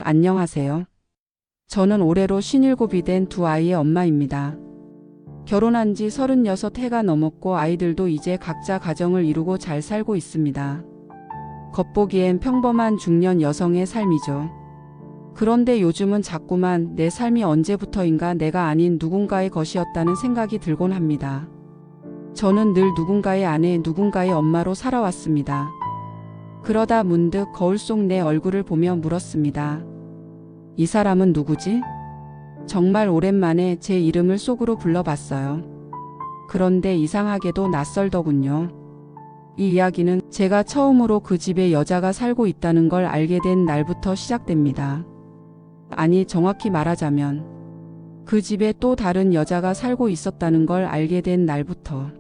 안녕하세요. 저는 올해로 57이 된 두 아이의 엄마입니다. 결혼한 지 36해가 넘었고 아이들도 이제 각자 가정을 이루고 잘 살고 있습니다. 겉보기엔 평범한 중년 여성의 삶이죠. 그런데 요즘은 자꾸만 내 삶이 언제부터인가 내가 아닌 누군가의 것이었다는 생각이 들곤 합니다. 저는 늘 누군가의 아내, 누군가의 엄마로 살아왔습니다. 그러다 문득 거울 속 내 얼굴을 보며 물었습니다. 이 사람은 누구지? 정말 오랜만에 제 이름을 속으로 불러봤어요. 그런데 이상하게도 낯설더군요. 이 이야기는 제가 처음으로 그 집에 여자가 살고 있다는 걸 알게 된 날부터 시작됩니다. 아니, 정확히 말하자면 그 집에 또 다른 여자가 살고 있었다는 걸 알게 된 날부터.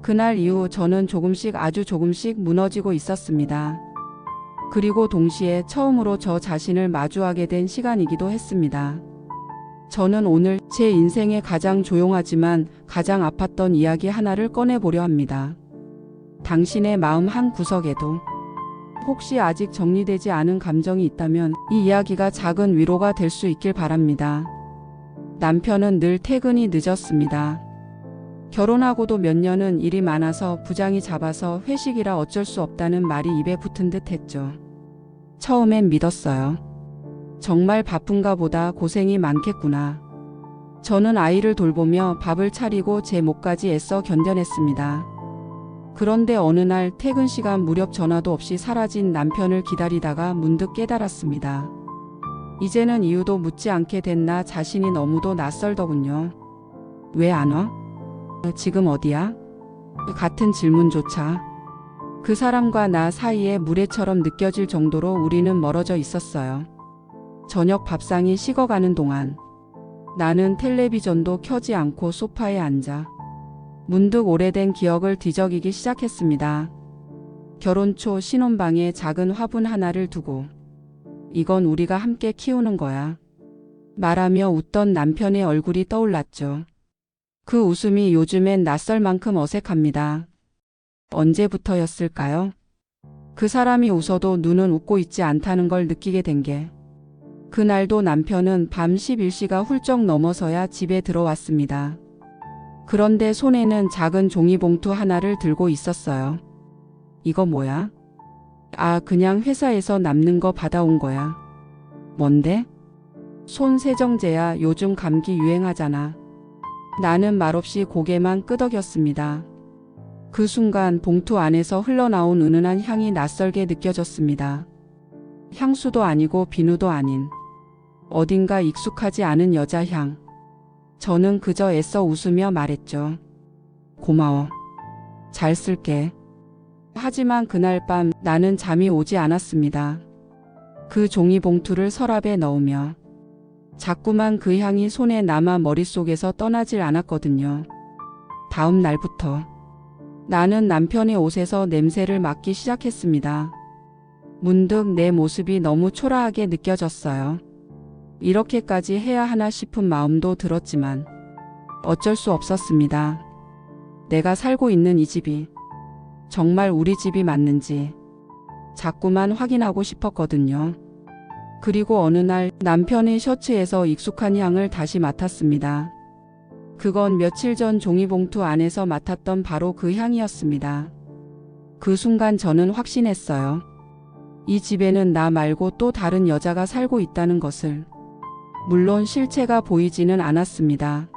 그날 이후 저는 아주 조금씩 무너지고 있었습니다. 그리고 동시에 처음으로 저 자신을 마주하게 된 시간이기도 했습니다. 저는 오늘 제 인생에 가장 조용하지만 가장 아팠던 이야기 하나를 꺼내보려 합니다. 당신의 마음 한 구석에도 혹시 아직 정리되지 않은 감정이 있다면 이 이야기가 작은 위로가 될 수 있길 바랍니다. 남편은 늘 퇴근이 늦었습니다. 결혼하고도 몇 년은 일이 많아서 부장이 잡아서 회식이라 어쩔 수 없다는 말이 입에 붙은 듯 했죠. 처음엔 믿었어요. 정말 바쁜가 보다, 고생이 많겠구나. 저는 아이를 돌보며 밥을 차리고 제 몫까지 애써 견뎌냈습니다. 그런데 어느 날 퇴근 시간 무렵 전화도 없이 사라진 남편을 기다리다가 문득 깨달았습니다. 이제는 이유도 묻지 않게 된 나 자신이 너무도 낯설더군요. 왜 안 와? 지금 어디야? 같은 질문조차 그 사람과 나 사이에 물애처럼 느껴질 정도로 우리는 멀어져 있었어요. 저녁 밥상이 식어가는 동안 나는 텔레비전도 켜지 않고 소파에 앉아 문득 오래된 기억을 뒤적이기 시작했습니다. 결혼 초 신혼방에 작은 화분 하나를 두고 이건 우리가 함께 키우는 거야 말하며 웃던 남편의 얼굴이 떠올랐죠. 그 웃음이 요즘엔 낯설 만큼 어색합니다. 언제부터였을까요? 그 사람이 웃어도 눈은 웃고 있지 않다는 걸 느끼게 된 게 그날도 남편은 밤 11시가 훌쩍 넘어서야 집에 들어왔습니다. 그런데 손에는 작은 종이봉투 하나를 들고 있었어요. 이거 뭐야? 아, 그냥 회사에서 남는 거 받아온 거야. 뭔데? 손 세정제야. 요즘 감기 유행하잖아. 나는 말없이 고개만 끄덕였습니다. 그 순간 봉투 안에서 흘러나온 은은한 향이 낯설게 느껴졌습니다. 향수도 아니고 비누도 아닌 어딘가 익숙하지 않은 여자 향. 저는 그저 애써 웃으며 말했죠. 고마워. 잘 쓸게. 하지만 그날 밤 나는 잠이 오지 않았습니다. 그 종이봉투를 서랍에 넣으며 자꾸만 그 향이 손에 남아 머릿속에서 떠나질 않았거든요. 다음 날부터 나는 남편의 옷에서 냄새를 맡기 시작했습니다. 문득 내 모습이 너무 초라하게 느껴졌어요. 이렇게까지 해야 하나 싶은 마음도 들었지만 어쩔 수 없었습니다. 내가 살고 있는 이 집이 정말 우리 집이 맞는지 자꾸만 확인하고 싶었거든요. 그리고 어느 날 남편의 셔츠에서 익숙한 향을 다시 맡았습니다. 그건 며칠 전 종이봉투 안에서 맡았던 바로 그 향이었습니다. 그 순간 저는 확신했어요. 이 집에는 나 말고 또 다른 여자가 살고 있다는 것을. 물론 실체가 보이지는 않았습니다.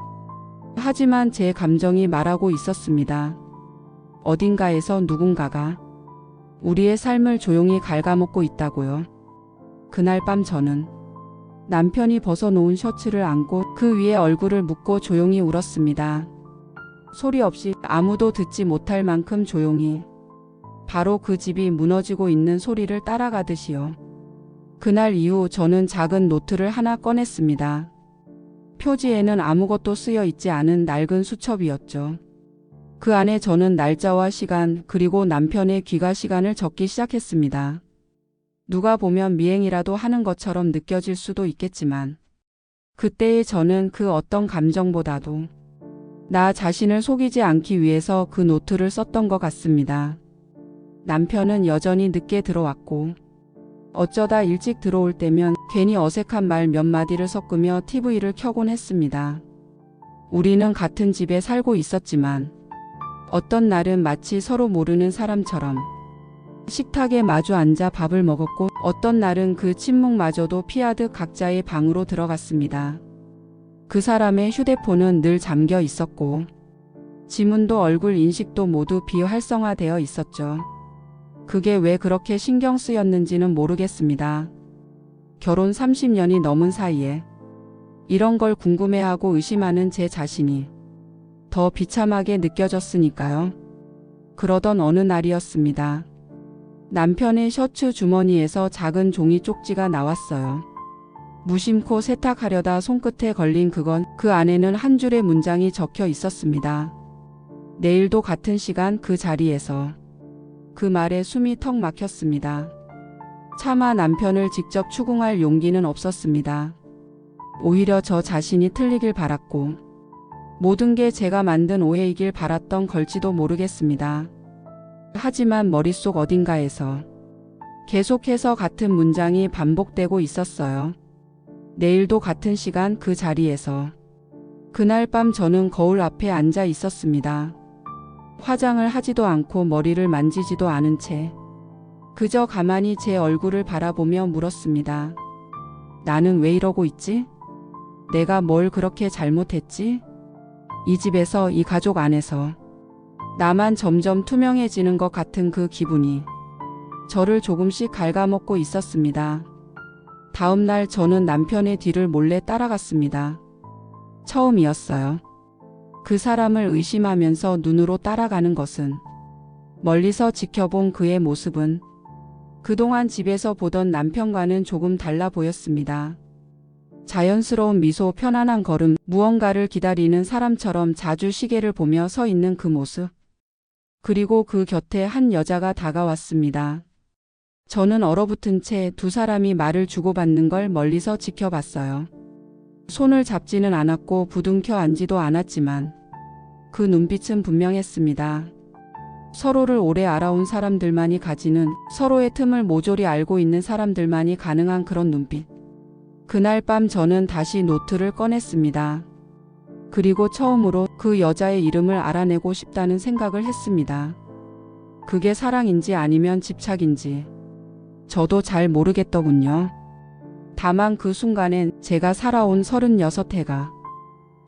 하지만 제 감정이 말하고 있었습니다. 어딘가에서 누군가가 우리의 삶을 조용히 갉아먹고 있다고요. 그날 밤 저는 남편이 벗어놓은 셔츠를 안고 그 위에 얼굴을 묻고 조용히 울었습니다. 소리 없이, 아무도 듣지 못할 만큼 조용히. 바로 그 집이 무너지고 있는 소리를 따라가듯이요. 그날 이후 저는 작은 노트를 하나 꺼냈습니다. 표지에는 아무것도 쓰여 있지 않은 낡은 수첩이었죠. 그 안에 저는 날짜와 시간, 그리고 남편의 귀가 시간을 적기 시작했습니다. 누가 보면 미행이라도 하는 것처럼 느껴질 수도 있겠지만 그때의 저는 그 어떤 감정보다도 나 자신을 속이지 않기 위해서 그 노트를 썼던 것 같습니다. 남편은 여전히 늦게 들어왔고 어쩌다 일찍 들어올 때면 괜히 어색한 말 몇 마디를 섞으며 TV를 켜곤 했습니다. 우리는 같은 집에 살고 있었지만 어떤 날은 마치 서로 모르는 사람처럼 식탁에 마주 앉아 밥을 먹었고, 어떤 날은 그 침묵마저도 피하듯 각자의 방으로 들어갔습니다. 그 사람의 휴대폰은 늘 잠겨 있었고 지문도 얼굴 인식도 모두 비활성화되어 있었죠. 그게 왜 그렇게 신경 쓰였는지는 모르겠습니다. 결혼 30년이 넘은 사이에 이런 걸 궁금해하고 의심하는 제 자신이 더 비참하게 느껴졌으니까요. 그러던 어느 날이었습니다. 남편의 셔츠 주머니에서 작은 종이 쪽지가 나왔어요. 무심코 세탁하려다 손끝에 걸린 그건, 그 안에는 한 줄의 문장이 적혀 있었습니다. 내일도 같은 시간 그 자리에서. 그 말에 숨이 턱 막혔습니다. 차마 남편을 직접 추궁할 용기는 없었습니다. 오히려 저 자신이 틀리길 바랐고 모든 게 제가 만든 오해이길 바랐던 걸지도 모르겠습니다. 하지만 머릿속 어딘가에서 계속해서 같은 문장이 반복되고 있었어요. 내일도 같은 시간 그 자리에서. 그날 밤 저는 거울 앞에 앉아 있었습니다. 화장을 하지도 않고 머리를 만지지도 않은 채 그저 가만히 제 얼굴을 바라보며 물었습니다. 나는 왜 이러고 있지? 내가 뭘 그렇게 잘못했지? 이 집에서, 이 가족 안에서 나만 점점 투명해지는 것 같은 그 기분이 저를 조금씩 갉아먹고 있었습니다. 다음 날 저는 남편의 뒤를 몰래 따라갔습니다. 처음이었어요. 그 사람을 의심하면서 눈으로 따라가는 것은, 멀리서 지켜본 그의 모습은 그동안 집에서 보던 남편과는 조금 달라 보였습니다. 자연스러운 미소, 편안한 걸음, 무언가를 기다리는 사람처럼 자주 시계를 보며 서 있는 그 모습. 그리고 그 곁에 한 여자가 다가왔습니다. 저는 얼어붙은 채 두 사람이 말을 주고받는 걸 멀리서 지켜봤어요. 손을 잡지는 않았고 부둥켜 안지도 않았지만 그 눈빛은 분명했습니다. 서로를 오래 알아온 사람들만이 가지는, 서로의 틈을 모조리 알고 있는 사람들만이 가능한 그런 눈빛. 그날 밤 저는 다시 노트를 꺼냈습니다. 그리고 처음으로 그 여자의 이름을 알아내고 싶다는 생각을 했습니다. 그게 사랑인지 아니면 집착인지 저도 잘 모르겠더군요. 다만 그 순간엔 제가 살아온 36해가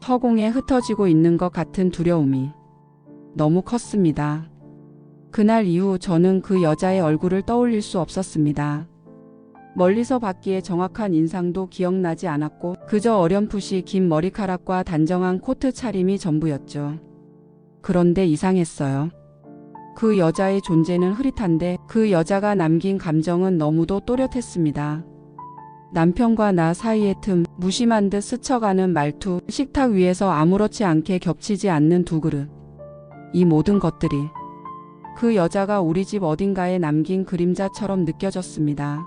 허공에 흩어지고 있는 것 같은 두려움이 너무 컸습니다. 그날 이후 저는 그 여자의 얼굴을 떠올릴 수 없었습니다. 멀리서 봤기에 정확한 인상도 기억나지 않았고 그저 어렴풋이 긴 머리카락과 단정한 코트 차림이 전부였죠. 그런데 이상했어요. 그 여자의 존재는 흐릿한데 그 여자가 남긴 감정은 너무도 또렷했습니다. 남편과 나 사이의 틈, 무심한 듯 스쳐가는 말투, 식탁 위에서 아무렇지 않게 겹치지 않는 두 그릇. 이 모든 것들이 그 여자가 우리 집 어딘가에 남긴 그림자처럼 느껴졌습니다.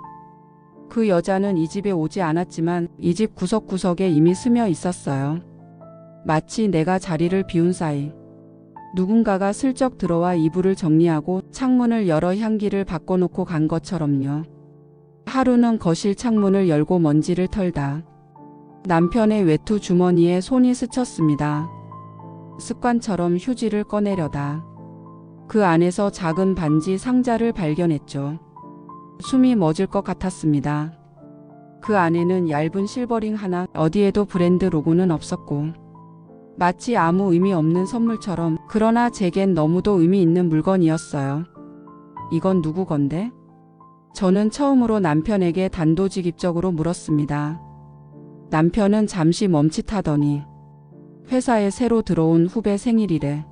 그 여자는 이 집에 오지 않았지만 이 집 구석구석에 이미 스며 있었어요. 마치 내가 자리를 비운 사이 누군가가 슬쩍 들어와 이불을 정리하고 창문을 열어 향기를 바꿔놓고 간 것처럼요. 하루는 거실 창문을 열고 먼지를 털다 남편의 외투 주머니에 손이 스쳤습니다. 습관처럼 휴지를 꺼내려다 그 안에서 작은 반지 상자를 발견했죠. 숨이 멎을 것 같았습니다. 그 안에는 얇은 실버링 하나, 어디에도 브랜드 로고는 없었고 마치 아무 의미 없는 선물처럼, 그러나 제겐 너무도 의미 있는 물건이었어요. 이건 누구 건데? 저는 처음으로 남편에게 단도직입적으로 물었습니다. 남편은 잠시 멈칫하더니 회사에 새로 들어온 후배 생일이래.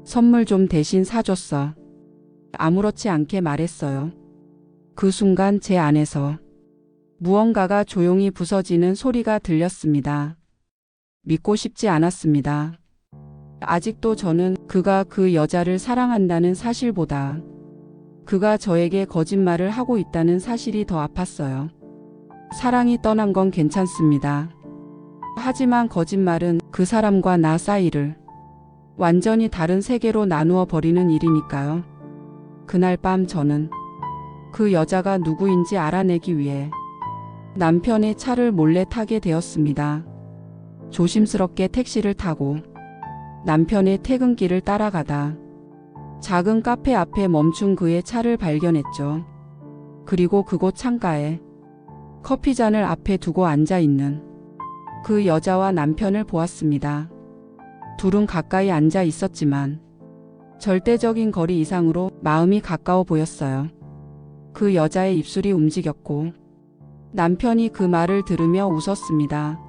선물 좀 대신 사줬어. 아무렇지 않게 말했어요. 그 순간 제 안에서 무언가가 조용히 부서지는 소리가 들렸습니다. 믿고 싶지 않았습니다. 아직도 저는 그가 그 여자를 사랑한다는 사실보다 그가 저에게 거짓말을 하고 있다는 사실이 더 아팠어요. 사랑이 떠난 건 괜찮습니다. 하지만 거짓말은 그 사람과 나 사이를 완전히 다른 세계로 나누어 버리는 일이니까요. 그날 밤 저는 그 여자가 누구인지 알아내기 위해 남편의 차를 몰래 타게 되었습니다. 조심스럽게 택시를 타고 남편의 퇴근길을 따라가다 작은 카페 앞에 멈춘 그의 차를 발견했죠. 그리고 그곳 창가에 커피잔을 앞에 두고 앉아 있는 그 여자와 남편을 보았습니다. 둘은 가까이 앉아 있었지만 절대적인 거리 이상으로 마음이 가까워 보였어요. 그 여자의 입술이 움직였고 남편이 그 말을 들으며 웃었습니다.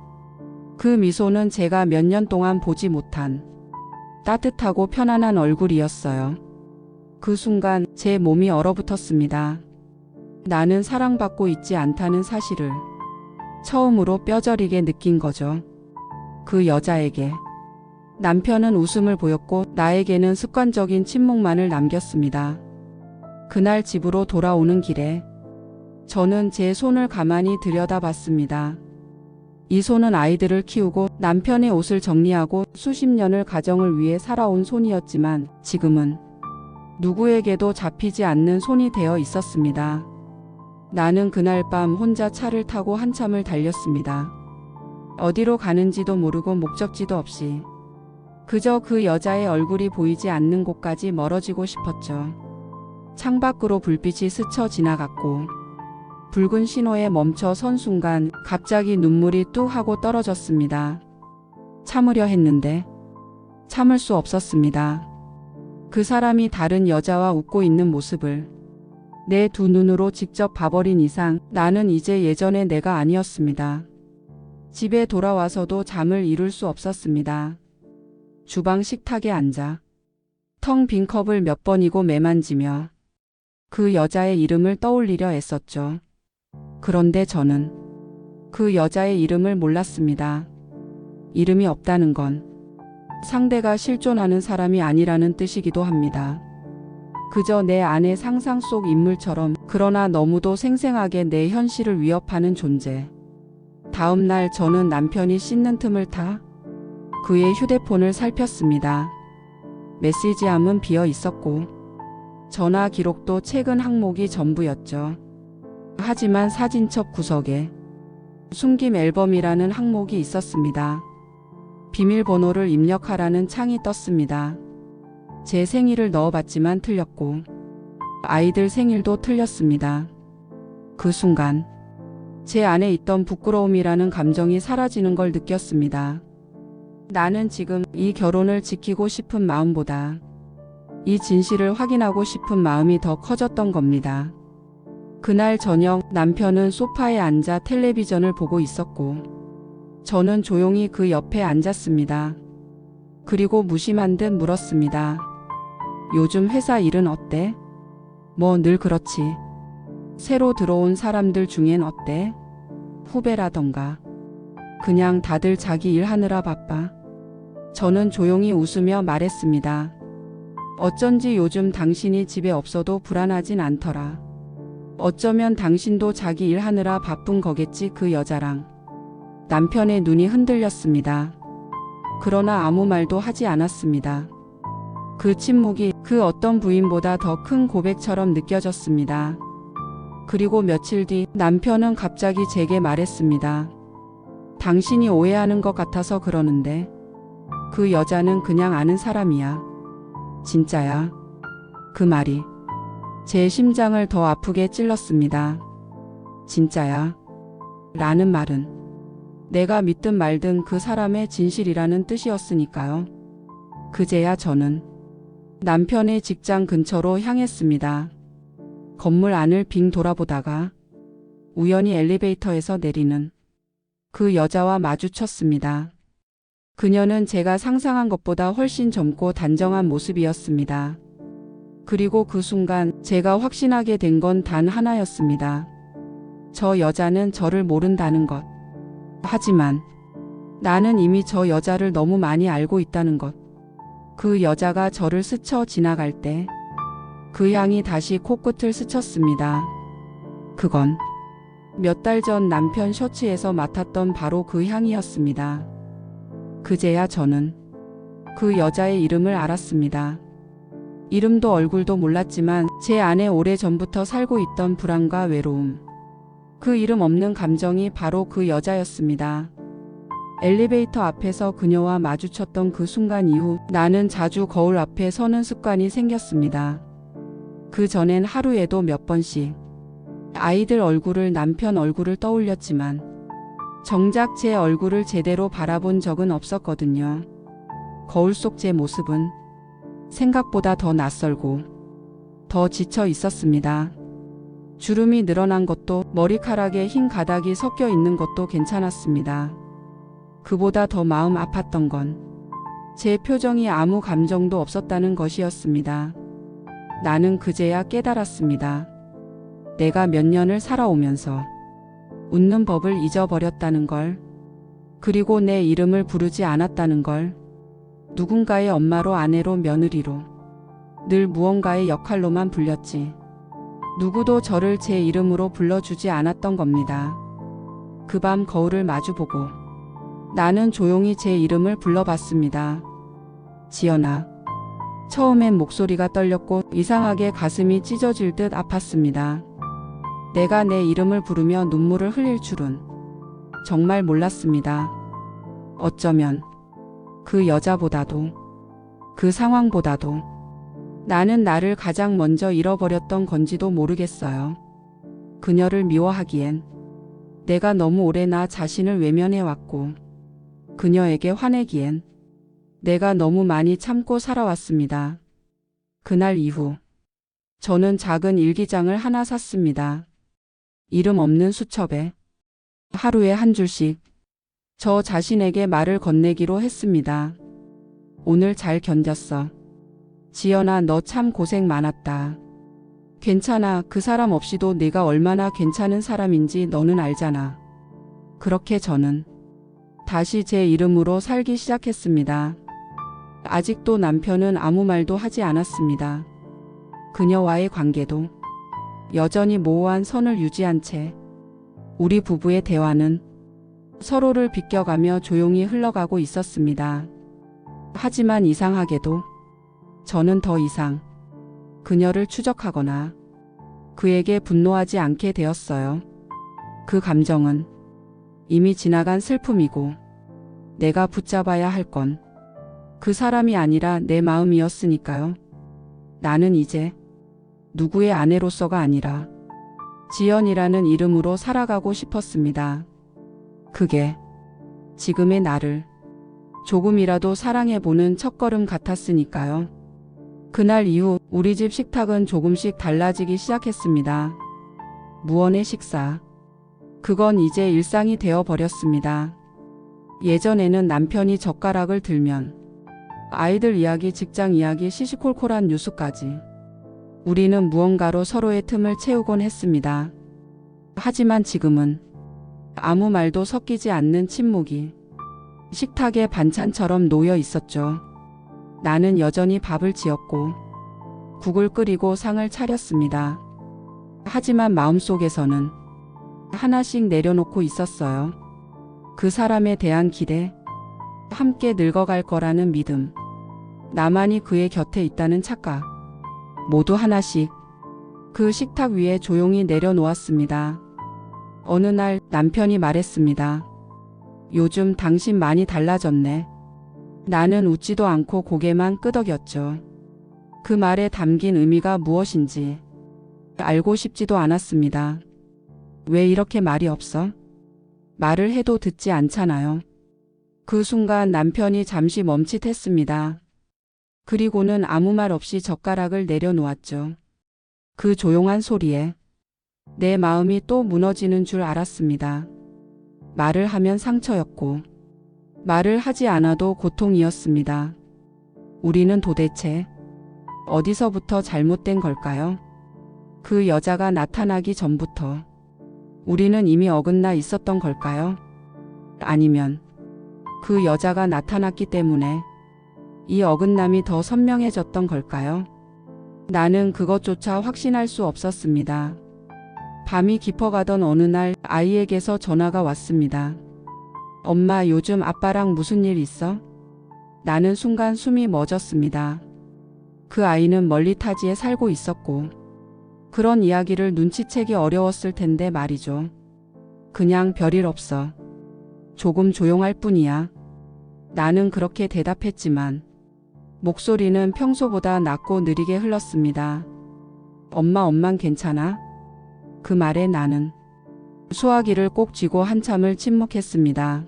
그 미소는 제가 몇 년 동안 보지 못한 따뜻하고 편안한 얼굴이었어요. 그 순간 제 몸이 얼어붙었습니다. 나는 사랑받고 있지 않다는 사실을 처음으로 뼈저리게 느낀 거죠. 그 여자에게 남편은 웃음을 보였고 나에게는 습관적인 침묵만을 남겼습니다. 그날 집으로 돌아오는 길에 저는 제 손을 가만히 들여다봤습니다. 이 손은 아이들을 키우고 남편의 옷을 정리하고 수십 년을 가정을 위해 살아온 손이었지만 지금은 누구에게도 잡히지 않는 손이 되어 있었습니다. 나는 그날 밤 혼자 차를 타고 한참을 달렸습니다. 어디로 가는지도 모르고 목적지도 없이 그저 그 여자의 얼굴이 보이지 않는 곳까지 멀어지고 싶었죠. 창밖으로 불빛이 스쳐 지나갔고 붉은 신호에 멈춰 선 순간 갑자기 눈물이 뚝 하고 떨어졌습니다. 참으려 했는데 참을 수 없었습니다. 그 사람이 다른 여자와 웃고 있는 모습을 내 두 눈으로 직접 봐버린 이상 나는 이제 예전의 내가 아니었습니다. 집에 돌아와서도 잠을 이룰 수 없었습니다. 주방 식탁에 앉아 텅 빈 컵을 몇 번이고 매만지며 그 여자의 이름을 떠올리려 애썼죠. 그런데 저는 그 여자의 이름을 몰랐습니다. 이름이 없다는 건 상대가 실존하는 사람이 아니라는 뜻이기도 합니다. 그저 내 안의 상상 속 인물처럼 그러나 너무도 생생하게 내 현실을 위협하는 존재. 다음 날 저는 남편이 씻는 틈을 타 그의 휴대폰을 살폈습니다. 메시지함은 비어 있었고 전화 기록도 최근 항목이 전부였죠. 하지만 사진첩 구석에 숨김 앨범이라는 항목이 있었습니다. 비밀번호를 입력하라는 창이 떴습니다. 제 생일을 넣어봤지만 틀렸고 아이들 생일도 틀렸습니다. 그 순간 제 안에 있던 부끄러움이라는 감정이 사라지는 걸 느꼈습니다. 나는 지금 이 결혼을 지키고 싶은 마음보다 이 진실을 확인하고 싶은 마음이 더 커졌던 겁니다. 그날 저녁 남편은 소파에 앉아 텔레비전을 보고 있었고 저는 조용히 그 옆에 앉았습니다. 그리고 무심한 듯 물었습니다. 요즘 회사 일은 어때? 뭐 늘 그렇지. 새로 들어온 사람들 중엔 어때? 후배라던가. 그냥 다들 자기 일하느라 바빠. 저는 조용히 웃으며 말했습니다. 어쩐지 요즘 당신이 집에 없어도 불안하진 않더라. 어쩌면 당신도 자기 일하느라 바쁜 거겠지. 그 여자랑 남편의 눈이 흔들렸습니다. 그러나 아무 말도 하지 않았습니다. 그 침묵이 그 어떤 부인보다 더 큰 고백처럼 느껴졌습니다. 그리고 며칠 뒤 남편은 갑자기 제게 말했습니다. 당신이 오해하는 것 같아서 그러는데 그 여자는 그냥 아는 사람이야. 진짜야. 그 말이 제 심장을 더 아프게 찔렀습니다. 진짜야. 라는 말은 내가 믿든 말든 그 사람의 진실이라는 뜻이었으니까요. 그제야 저는 남편의 직장 근처로 향했습니다. 건물 안을 빙 돌아보다가 우연히 엘리베이터에서 내리는 그 여자와 마주쳤습니다. 그녀는 제가 상상한 것보다 훨씬 젊고 단정한 모습이었습니다. 그리고 그 순간 제가 확신하게 된 건 단 하나였습니다. 저 여자는 저를 모른다는 것. 하지만 나는 이미 저 여자를 너무 많이 알고 있다는 것. 그 여자가 저를 스쳐 지나갈 때 그 향이 다시 코끝을 스쳤습니다. 그건 몇 달 전 남편 셔츠에서 맡았던 바로 그 향이었습니다. 그제야 저는 그 여자의 이름을 알았습니다. 이름도 얼굴도 몰랐지만 제 안에 오래전부터 살고 있던 불안과 외로움. 그 이름 없는 감정이 바로 그 여자였습니다. 엘리베이터 앞에서 그녀와 마주쳤던 그 순간 이후 나는 자주 거울 앞에 서는 습관이 생겼습니다. 그 전엔 하루에도 몇 번씩 아이들 얼굴을 남편 얼굴을 떠올렸지만 정작 제 얼굴을 제대로 바라본 적은 없었거든요. 거울 속 제 모습은 생각보다 더 낯설고 더 지쳐 있었습니다. 주름이 늘어난 것도 머리카락에 흰 가닥이 섞여 있는 것도 괜찮았습니다. 그보다 더 마음 아팠던 건 제 표정이 아무 감정도 없었다는 것이었습니다. 나는 그제야 깨달았습니다. 내가 몇 년을 살아오면서 웃는 법을 잊어버렸다는 걸, 그리고 내 이름을 부르지 않았다는 걸, 누군가의 엄마로 아내로 며느리로 늘 무언가의 역할로만 불렸지 누구도 저를 제 이름으로 불러주지 않았던 겁니다. 그 밤 거울을 마주보고 나는 조용히 제 이름을 불러봤습니다. 지연아. 처음엔 목소리가 떨렸고 이상하게 가슴이 찢어질 듯 아팠습니다. 내가 내 이름을 부르며 눈물을 흘릴 줄은 정말 몰랐습니다. 어쩌면 그 여자보다도 그 상황보다도 나는 나를 가장 먼저 잃어버렸던 건지도 모르겠어요. 그녀를 미워하기엔 내가 너무 오래 나 자신을 외면해왔고 그녀에게 화내기엔 내가 너무 많이 참고 살아왔습니다. 그날 이후 저는 작은 일기장을 하나 샀습니다. 이름 없는 수첩에 하루에 한 줄씩 저 자신에게 말을 건네기로 했습니다. 오늘 잘 견뎠어. 지연아, 너 참 고생 많았다. 괜찮아. 그 사람 없이도 내가 얼마나 괜찮은 사람인지 너는 알잖아. 그렇게 저는 다시 제 이름으로 살기 시작했습니다. 아직도 남편은 아무 말도 하지 않았습니다. 그녀와의 관계도 여전히 모호한 선을 유지한 채 우리 부부의 대화는 서로를 비껴가며 조용히 흘러가고 있었습니다. 하지만 이상하게도 저는 더 이상 그녀를 추적하거나 그에게 분노하지 않게 되었어요. 그 감정은 이미 지나간 슬픔이고 내가 붙잡아야 할 건 그 사람이 아니라 내 마음이었으니까요. 나는 이제 누구의 아내로서가 아니라 지연이라는 이름으로 살아가고 싶었습니다. 그게 지금의 나를 조금이라도 사랑해보는 첫걸음 같았으니까요. 그날 이후 우리 집 식탁은 조금씩 달라지기 시작했습니다. 무언의 식사. 그건 이제 일상이 되어버렸습니다. 예전에는 남편이 젓가락을 들면 아이들 이야기, 직장 이야기, 시시콜콜한 뉴스까지 우리는 무언가로 서로의 틈을 채우곤 했습니다. 하지만 지금은 아무 말도 섞이지 않는 침묵이 식탁에 반찬처럼 놓여 있었죠. 나는 여전히 밥을 지었고 국을 끓이고 상을 차렸습니다. 하지만 마음속에서는 하나씩 내려놓고 있었어요. 그 사람에 대한 기대, 함께 늙어갈 거라는 믿음, 나만이 그의 곁에 있다는 착각, 모두 하나씩 그 식탁 위에 조용히 내려놓았습니다. 어느 날 남편이 말했습니다. 요즘 당신 많이 달라졌네. 나는 웃지도 않고 고개만 끄덕였죠. 그 말에 담긴 의미가 무엇인지 알고 싶지도 않았습니다. 왜 이렇게 말이 없어? 말을 해도 듣지 않잖아요. 그 순간 남편이 잠시 멈칫했습니다. 그리고는 아무 말 없이 젓가락을 내려놓았죠. 그 조용한 소리에 내 마음이 또 무너지는 줄 알았습니다. 말을 하면 상처였고 말을 하지 않아도 고통이었습니다. 우리는 도대체 어디서부터 잘못된 걸까요? 그 여자가 나타나기 전부터 우리는 이미 어긋나 있었던 걸까요? 아니면 그 여자가 나타났기 때문에 이 어긋남이 더 선명해졌던 걸까요? 나는 그것조차 확신할 수 없었습니다. 밤이 깊어가던 어느 날 아이에게서 전화가 왔습니다. 엄마, 요즘 아빠랑 무슨 일 있어? 나는 순간 숨이 멎었습니다. 그 아이는 멀리 타지에 살고 있었고 그런 이야기를 눈치채기 어려웠을 텐데 말이죠. 그냥 별일 없어. 조금 조용할 뿐이야. 나는 그렇게 대답했지만 목소리는 평소보다 낮고 느리게 흘렀습니다. 엄만 괜찮아? 그 말에 나는 수화기를 꼭 쥐고 한참을 침묵했습니다.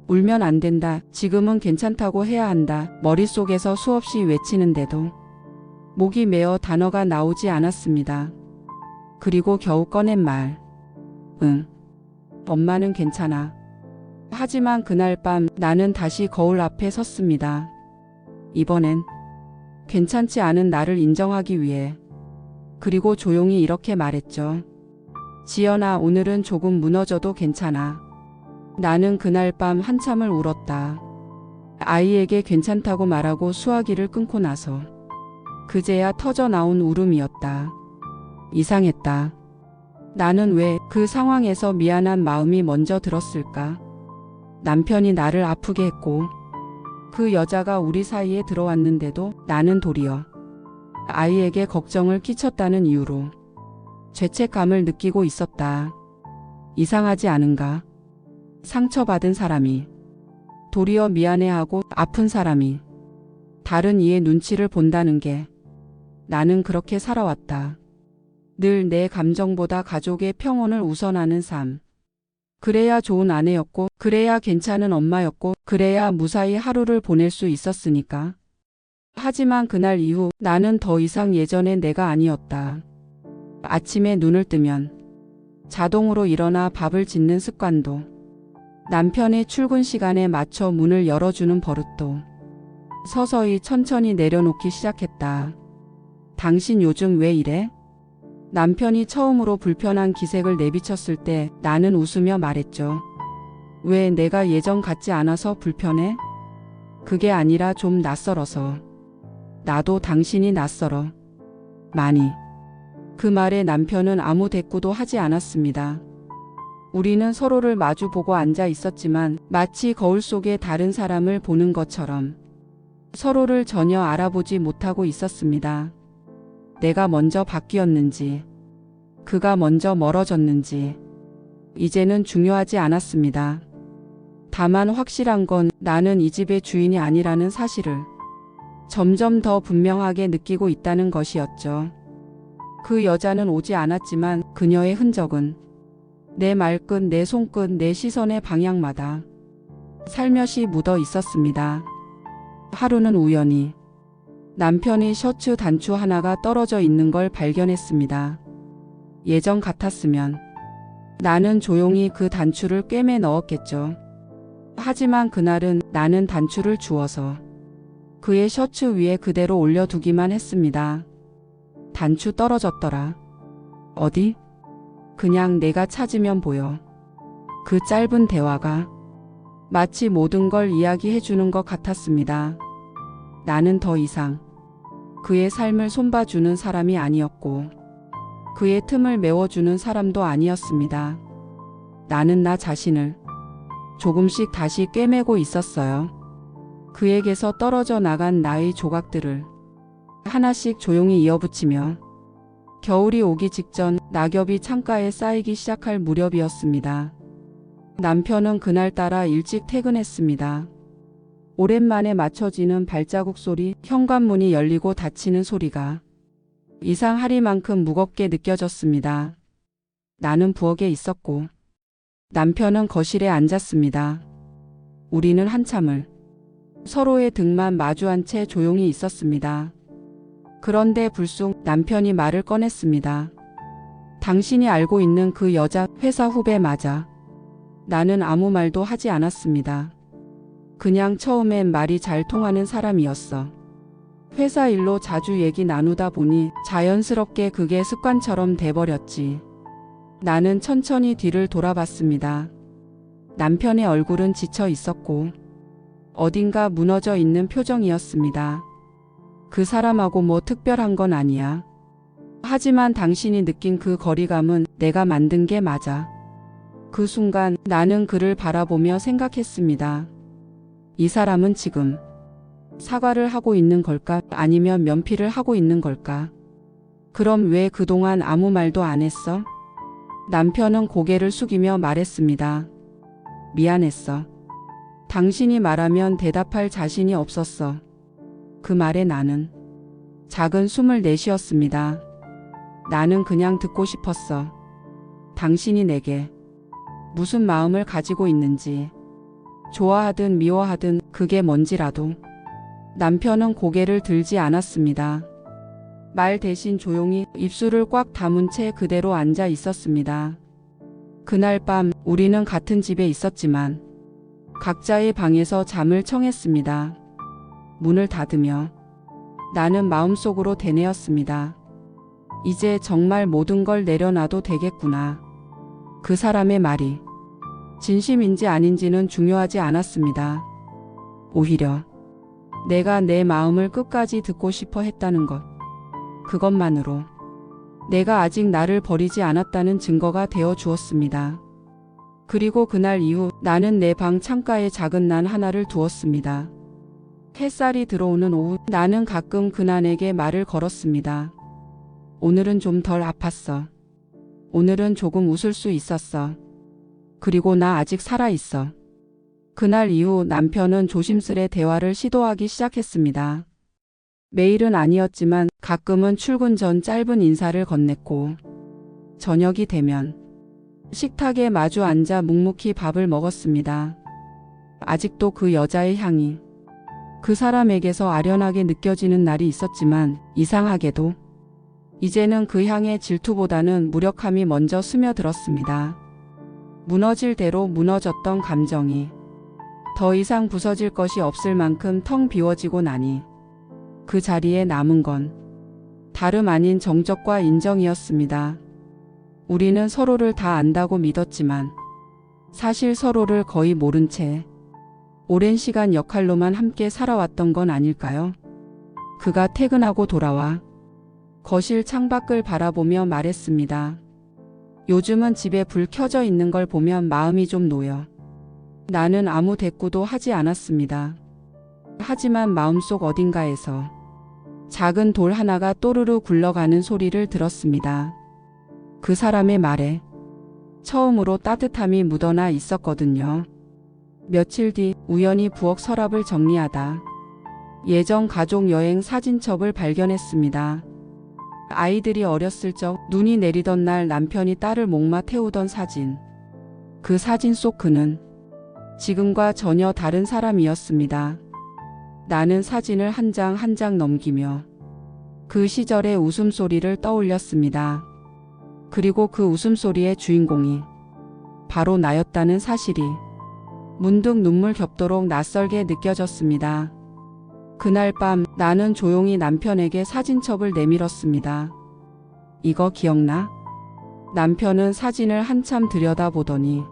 울면 안 된다. 지금은 괜찮다고 해야 한다. 머릿속에서 수없이 외치는데도 목이 메어 단어가 나오지 않았습니다. 그리고 겨우 꺼낸 말. 응. 엄마는 괜찮아. 하지만 그날 밤 나는 다시 거울 앞에 섰습니다. 이번엔 괜찮지 않은 나를 인정하기 위해. 그리고 조용히 이렇게 말했죠. 지연아, 오늘은 조금 무너져도 괜찮아. 나는 그날 밤 한참을 울었다. 아이에게 괜찮다고 말하고 수화기를 끊고 나서 그제야 터져 나온 울음이었다. 이상했다. 나는 왜 그 상황에서 미안한 마음이 먼저 들었을까? 남편이 나를 아프게 했고 그 여자가 우리 사이에 들어왔는데도 나는 도리어 아이에게 걱정을 끼쳤다는 이유로 죄책감을 느끼고 있었다. 이상하지 않은가? 상처받은 사람이 도리어 미안해하고 아픈 사람이 다른 이의 눈치를 본다는 게 나는 그렇게 살아왔다. 늘 내 감정보다 가족의 평온을 우선하는 삶. 그래야 좋은 아내였고 그래야 괜찮은 엄마였고 그래야 무사히 하루를 보낼 수 있었으니까. 하지만 그날 이후 나는 더 이상 예전의 내가 아니었다. 아침에 눈을 뜨면 자동으로 일어나 밥을 짓는 습관도, 남편의 출근 시간에 맞춰 문을 열어주는 버릇도 서서히 천천히 내려놓기 시작했다. 당신 요즘 왜 이래? 남편이 처음으로 불편한 기색을 내비쳤을 때 나는 웃으며 말했죠. 왜 내가 예전 같지 않아서 불편해? 그게 아니라 좀 낯설어서. 나도 당신이 낯설어. 많이. 그 말에 남편은 아무 대꾸도 하지 않았습니다. 우리는 서로를 마주보고 앉아 있었지만 마치 거울 속에 다른 사람을 보는 것처럼 서로를 전혀 알아보지 못하고 있었습니다. 내가 먼저 바뀌었는지, 그가 먼저 멀어졌는지, 이제는 중요하지 않았습니다. 다만 확실한 건 나는 이 집의 주인이 아니라는 사실을 점점 더 분명하게 느끼고 있다는 것이었죠. 그 여자는 오지 않았지만 그녀의 흔적은 내 말끝, 내 손끝, 내 시선의 방향마다 살며시 묻어 있었습니다. 하루는 우연히 남편이 셔츠 단추 하나가 떨어져 있는 걸 발견했습니다. 예전 같았으면 나는 조용히 그 단추를 꿰매 넣었겠죠. 하지만 그날은 나는 단추를 주워서 그의 셔츠 위에 그대로 올려두기만 했습니다. 단추 떨어졌더라. 어디? 그냥 내가 찾으면 보여. 그 짧은 대화가 마치 모든 걸 이야기해 주는 것 같았습니다. 나는 더 이상 그의 삶을 손봐주는 사람이 아니었고 그의 틈을 메워주는 사람도 아니었습니다. 나는 나 자신을 조금씩 다시 꿰매고 있었어요. 그에게서 떨어져 나간 나의 조각들을 하나씩 조용히 이어붙이며 겨울이 오기 직전 낙엽이 창가에 쌓이기 시작할 무렵이었습니다. 남편은 그날따라 일찍 퇴근했습니다. 오랜만에 맞춰지는 발자국 소리, 현관문이 열리고 닫히는 소리가 이상하리만큼 무겁게 느껴졌습니다. 나는 부엌에 있었고 남편은 거실에 앉았습니다. 우리는 한참을 서로의 등만 마주한 채 조용히 있었습니다. 그런데 불쑥 남편이 말을 꺼냈습니다. 당신이 알고 있는 그 여자 회사 후배 맞아. 나는 아무 말도 하지 않았습니다. 그냥 처음엔 말이 잘 통하는 사람이었어. 회사 일로 자주 얘기 나누다 보니 자연스럽게 그게 습관처럼 돼버렸지. 나는 천천히 뒤를 돌아봤습니다. 남편의 얼굴은 지쳐 있었고 어딘가 무너져 있는 표정이었습니다. 그 사람하고 뭐 특별한 건 아니야. 하지만 당신이 느낀 그 거리감은 내가 만든 게 맞아. 그 순간 나는 그를 바라보며 생각했습니다. 이 사람은 지금 사과를 하고 있는 걸까? 아니면 면피를 하고 있는 걸까? 그럼 왜 그동안 아무 말도 안 했어? 남편은 고개를 숙이며 말했습니다. 미안했어. 당신이 말하면 대답할 자신이 없었어. 그 말에 나는 작은 숨을 내쉬었습니다. 나는 그냥 듣고 싶었어. 당신이 내게 무슨 마음을 가지고 있는지, 좋아하든 미워하든 그게 뭔지라도. 남편은 고개를 들지 않았습니다. 말 대신 조용히 입술을 꽉 다문 채 그대로 앉아 있었습니다. 그날 밤 우리는 같은 집에 있었지만 각자의 방에서 잠을 청했습니다. 문을 닫으며 나는 마음속으로 되뇌었습니다. 이제 정말 모든 걸 내려놔도 되겠구나. 그 사람의 말이 진심인지 아닌지는 중요하지 않았습니다. 오히려 내가 내 마음을 끝까지 듣고 싶어 했다는 것. 그것만으로 내가 아직 나를 버리지 않았다는 증거가 되어 주었습니다. 그리고 그날 이후 나는 내 방 창가에 작은 난 하나를 두었습니다. 햇살이 들어오는 오후 나는 가끔 그난에게 말을 걸었습니다. 오늘은 좀 덜 아팠어. 오늘은 조금 웃을 수 있었어. 그리고 나 아직 살아있어. 그날 이후 남편은 조심스레 대화를 시도하기 시작했습니다. 매일은 아니었지만 가끔은 출근 전 짧은 인사를 건넸고, 저녁이 되면 식탁에 마주 앉아 묵묵히 밥을 먹었습니다. 아직도 그 여자의 향이 그 사람에게서 아련하게 느껴지는 날이 있었지만 이상하게도 이제는 그 향의 질투보다는 무력함이 먼저 스며들었습니다. 무너질 대로 무너졌던 감정이 더 이상 부서질 것이 없을 만큼 텅 비워지고 나니 그 자리에 남은 건 다름 아닌 정적과 인정이었습니다. 우리는 서로를 다 안다고 믿었지만 사실 서로를 거의 모른 채 오랜 시간 역할로만 함께 살아왔던 건 아닐까요? 그가 퇴근하고 돌아와 거실 창밖을 바라보며 말했습니다. 요즘은 집에 불 켜져 있는 걸 보면 마음이 좀 놓여. 나는 아무 대꾸도 하지 않았습니다. 하지만 마음속 어딘가에서 작은 돌 하나가 또르르 굴러가는 소리를 들었습니다. 그 사람의 말에 처음으로 따뜻함이 묻어나 있었거든요. 며칠 뒤 우연히 부엌 서랍을 정리하다 예전 가족 여행 사진첩을 발견했습니다. 아이들이 어렸을 적 눈이 내리던 날 남편이 딸을 목마 태우던 사진. 그 사진 속 그는 지금과 전혀 다른 사람이었습니다. 나는 사진을 한 장 한 장 넘기며 그 시절의 웃음소리를 떠올렸습니다. 그리고 그 웃음소리의 주인공이 바로 나였다는 사실이 문득 눈물 겹도록 낯설게 느껴졌습니다. 그날 밤 나는 조용히 남편에게 사진첩을 내밀었습니다. 이거 기억나? 남편은 사진을 한참 들여다보더니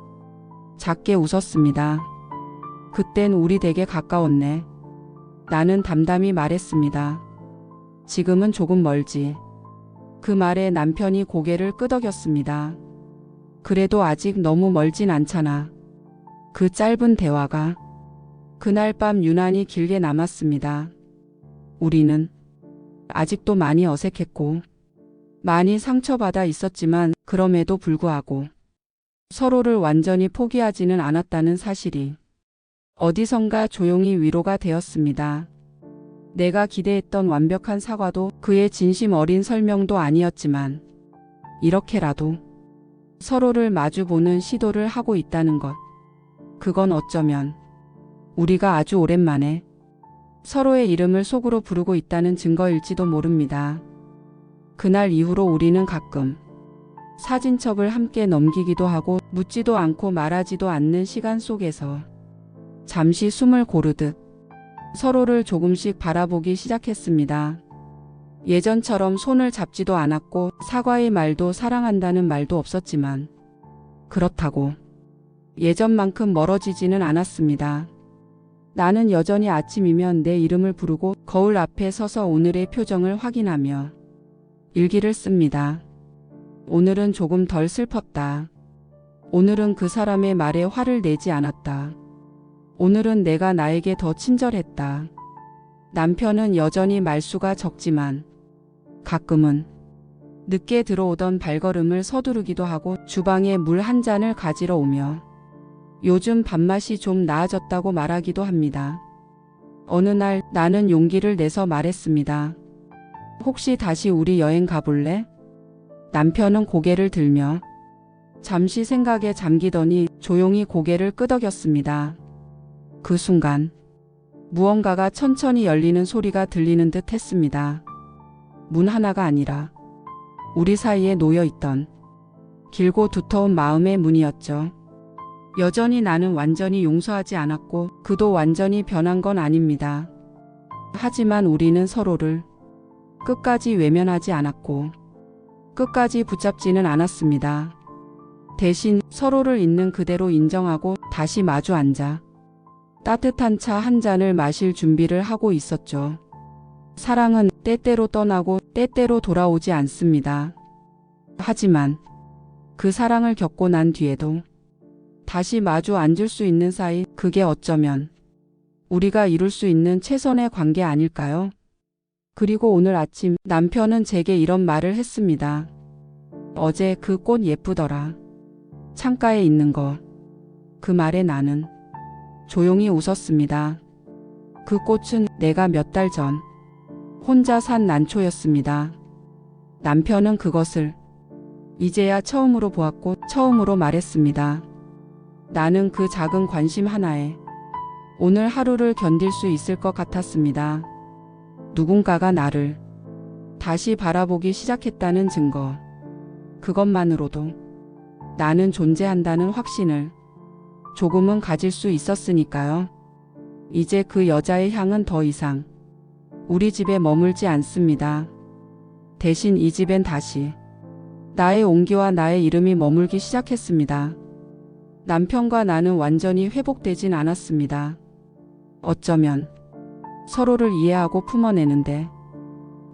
작게 웃었습니다. 그땐 우리 되게 가까웠네. 나는 담담히 말했습니다. 지금은 조금 멀지. 그 말에 남편이 고개를 끄덕였습니다. 그래도 아직 너무 멀진 않잖아. 그 짧은 대화가 그날 밤 유난히 길게 남았습니다. 우리는 아직도 많이 어색했고 많이 상처받아 있었지만 그럼에도 불구하고 서로를 완전히 포기하지는 않았다는 사실이 어디선가 조용히 위로가 되었습니다. 내가 기대했던 완벽한 사과도 그의 진심 어린 설명도 아니었지만 이렇게라도 서로를 마주보는 시도를 하고 있다는 것. 그건 어쩌면 우리가 아주 오랜만에 서로의 이름을 속으로 부르고 있다는 증거일지도 모릅니다. 그날 이후로 우리는 가끔 사진첩을 함께 넘기기도 하고 묻지도 않고 말하지도 않는 시간 속에서 잠시 숨을 고르듯 서로를 조금씩 바라보기 시작했습니다. 예전처럼 손을 잡지도 않았고 사과의 말도 사랑한다는 말도 없었지만 그렇다고 예전만큼 멀어지지는 않았습니다. 나는 여전히 아침이면 내 이름을 부르고 거울 앞에 서서 오늘의 표정을 확인하며 일기를 씁니다. 오늘은 조금 덜 슬펐다. 오늘은 그 사람의 말에 화를 내지 않았다. 오늘은 내가 나에게 더 친절했다. 남편은 여전히 말수가 적지만 가끔은 늦게 들어오던 발걸음을 서두르기도 하고 주방에 물 한 잔을 가지러 오며 요즘 밥맛이 좀 나아졌다고 말하기도 합니다. 어느 날 나는 용기를 내서 말했습니다. 혹시 다시 우리 여행 가볼래? 남편은 고개를 들며 잠시 생각에 잠기더니 조용히 고개를 끄덕였습니다. 그 순간 무언가가 천천히 열리는 소리가 들리는 듯 했습니다. 문 하나가 아니라 우리 사이에 놓여있던 길고 두터운 마음의 문이었죠. 여전히 나는 완전히 용서하지 않았고 그도 완전히 변한 건 아닙니다. 하지만 우리는 서로를 끝까지 외면하지 않았고 끝까지 붙잡지는 않았습니다. 대신 서로를 있는 그대로 인정하고 다시 마주 앉아 따뜻한 차 한 잔을 마실 준비를 하고 있었죠. 사랑은 때때로 떠나고 때때로 돌아오지 않습니다. 하지만 그 사랑을 겪고 난 뒤에도 다시 마주 앉을 수 있는 사이, 그게 어쩌면 우리가 이룰 수 있는 최선의 관계 아닐까요? 그리고 오늘 아침 남편은 제게 이런 말을 했습니다. 어제 그 꽃 예쁘더라. 창가에 있는 거. 그 말에 나는 조용히 웃었습니다. 그 꽃은 내가 몇 달 전 혼자 산 난초였습니다. 남편은 그것을 이제야 처음으로 보았고 처음으로 말했습니다. 나는 그 작은 관심 하나에 오늘 하루를 견딜 수 있을 것 같았습니다. 누군가가 나를 다시 바라보기 시작했다는 증거. 그것만으로도 나는 존재한다는 확신을 조금은 가질 수 있었으니까요. 이제 그 여자의 향은 더 이상 우리 집에 머물지 않습니다. 대신 이 집엔 다시 나의 온기와 나의 이름이 머물기 시작했습니다. 남편과 나는 완전히 회복되진 않았습니다. 어쩌면 서로를 이해하고 품어내는데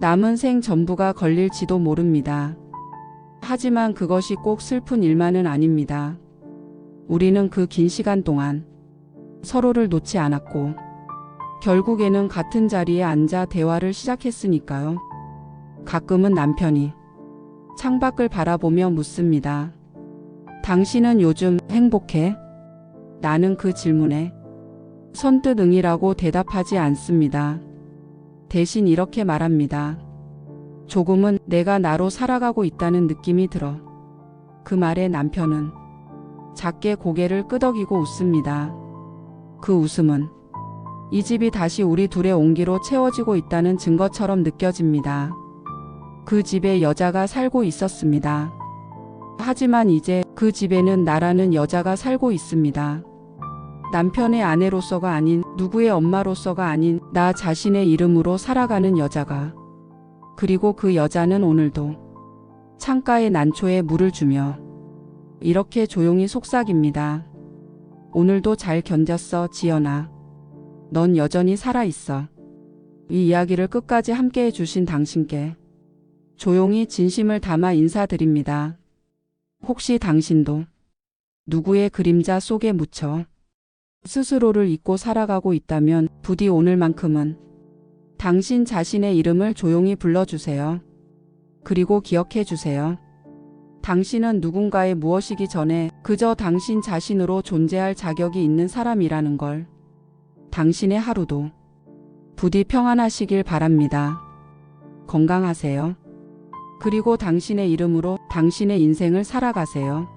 남은 생 전부가 걸릴지도 모릅니다. 하지만 그것이 꼭 슬픈 일만은 아닙니다. 우리는 그 긴 시간 동안 서로를 놓지 않았고 결국에는 같은 자리에 앉아 대화를 시작했으니까요. 가끔은 남편이 창밖을 바라보며 묻습니다. 당신은 요즘 행복해? 나는 그 질문에 선뜻 응이라고 대답하지 않습니다. 대신 이렇게 말합니다. 조금은 내가 나로 살아가고 있다는 느낌이 들어. 그 말에 남편은 작게 고개를 끄덕이고 웃습니다. 그 웃음은 이 집이 다시 우리 둘의 온기로 채워지고 있다는 증거처럼 느껴집니다. 그 집에 여자가 살고 있었습니다. 하지만 이제 그 집에는 나라는 여자가 살고 있습니다. 남편의 아내로서가 아닌, 누구의 엄마로서가 아닌 나 자신의 이름으로 살아가는 여자가. 그리고 그 여자는 오늘도 창가의 난초에 물을 주며 이렇게 조용히 속삭입니다. 오늘도 잘 견뎠어, 지연아. 넌 여전히 살아있어. 이 이야기를 끝까지 함께 해주신 당신께 조용히 진심을 담아 인사드립니다. 혹시 당신도 누구의 그림자 속에 묻혀 스스로를 잊고 살아가고 있다면 부디 오늘만큼은 당신 자신의 이름을 조용히 불러주세요. 그리고 기억해 주세요. 당신은 누군가의 무엇이기 전에 그저 당신 자신으로 존재할 자격이 있는 사람이라는 걸. 당신의 하루도 부디 평안하시길 바랍니다. 건강하세요. 그리고 당신의 이름으로 당신의 인생을 살아가세요.